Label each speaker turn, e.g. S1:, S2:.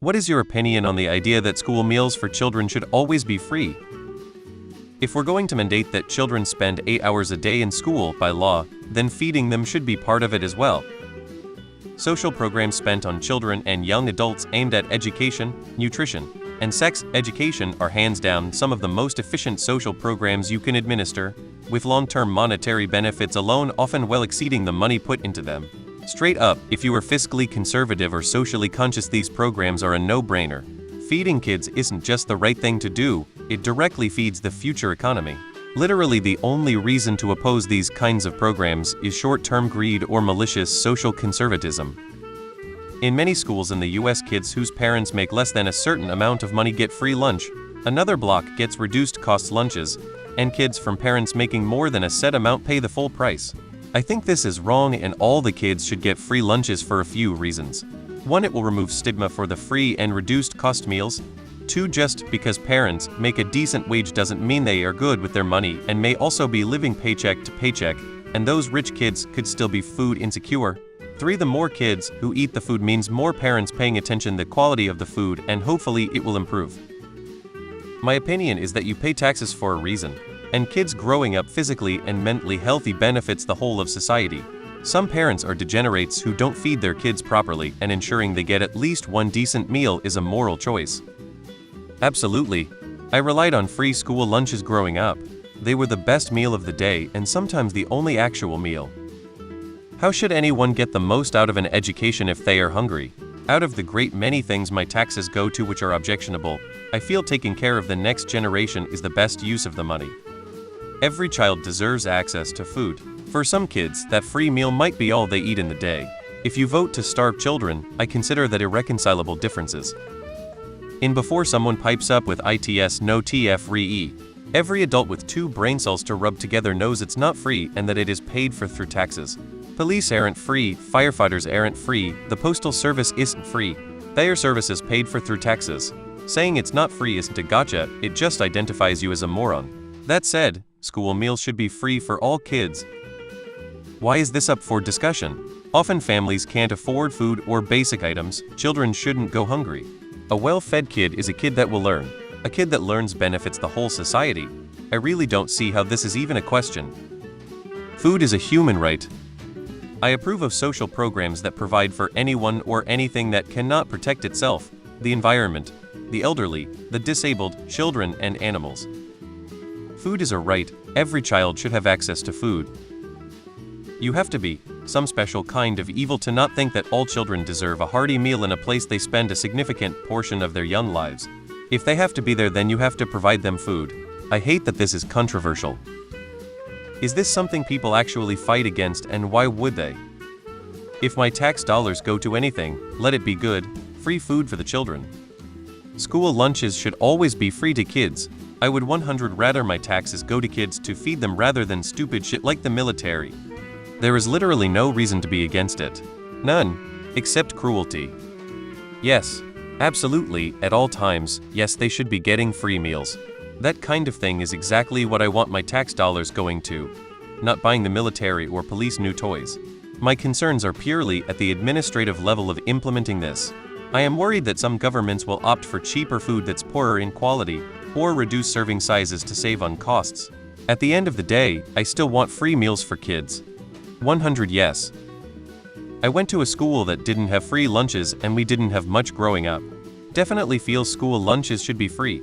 S1: What is your opinion on the idea that school meals for children should always be free? If we're going to mandate that children spend 8 hours a day in school by law, then feeding them should be part of it as well. Social programs spent on children and young adults aimed at education, nutrition, and sex education are hands down some of the most efficient social programs you can administer, with long-term monetary benefits alone often well exceeding the money put into them. Straight up, if you are fiscally conservative or socially conscious, these programs are a no-brainer. Feeding kids isn't just the right thing to do, it directly feeds the future economy. Literally, the only reason to oppose these kinds of programs is short-term greed or malicious social conservatism. In many schools in the US, kids whose parents make less than a certain amount of money get free lunch, another block gets reduced cost lunches, and kids from parents making more than a set amount pay the full price. I think this is wrong, and all the kids should get free lunches for a few reasons. 1. It will remove stigma for the free and reduced cost meals. 2. Just because parents make a decent wage doesn't mean they are good with their money and may also be living paycheck to paycheck, and those rich kids could still be food insecure. 3. The more kids who eat the food means more parents paying attention to the quality of the food, and hopefully it will improve. My opinion is that you pay taxes for a reason, and kids growing up physically and mentally healthy benefits the whole of society. Some parents are degenerates who don't feed their kids properly, and ensuring they get at least one decent meal is a moral choice. Absolutely. I relied on free school lunches growing up. They were the best meal of the day and sometimes the only actual meal. How should anyone get the most out of an education if they are hungry? Out of the great many things my taxes go to which are objectionable, I feel taking care of the next generation is the best use of the money. Every child deserves access to food. For some kids, that free meal might be all they eat in the day. If you vote to starve children, I consider that irreconcilable differences. Before someone pipes up with its no tf-re, every adult with 2 brain cells to rub together knows it's not free and that it is paid for through taxes. Police aren't free, firefighters aren't free, the postal service isn't free. They are services paid for through taxes. Saying it's not free isn't a gotcha, it just identifies you as a moron. That said, school meals should be free for all kids. Why is this up for discussion? Often families can't afford food or basic items. Children shouldn't go hungry. A well-fed kid is a kid that will learn. A kid that learns benefits the whole society. I really don't see how this is even a question. Food is a human right. I approve of social programs that provide for anyone or anything that cannot protect itself, the environment, the elderly, the disabled, children, and animals. Food is a right. Every child should have access to food. You have to be some special kind of evil to not think that all children deserve a hearty meal in a place they spend a significant portion of their young lives. If they have to be there, then you have to provide them food. I hate that this is controversial. Is this something people actually fight against, and why would they? If my tax dollars go to anything, let it be good, free food for the children. School lunches should always be free to kids. I would 100 rather my taxes go to kids to feed them rather than stupid shit like the military. There is literally no reason to be against it. None. Except cruelty. Yes. Absolutely, at all times, yes, they should be getting free meals. That kind of thing is exactly what I want my tax dollars going to. Not buying the military or police new toys. My concerns are purely at the administrative level of implementing this. I am worried that some governments will opt for cheaper food that's poorer in quality, or reduce serving sizes to save on costs. At the end of the day, I still want free meals for kids. 100 yes. I went to a school that didn't have free lunches and we didn't have much growing up. Definitely feel school lunches should be free.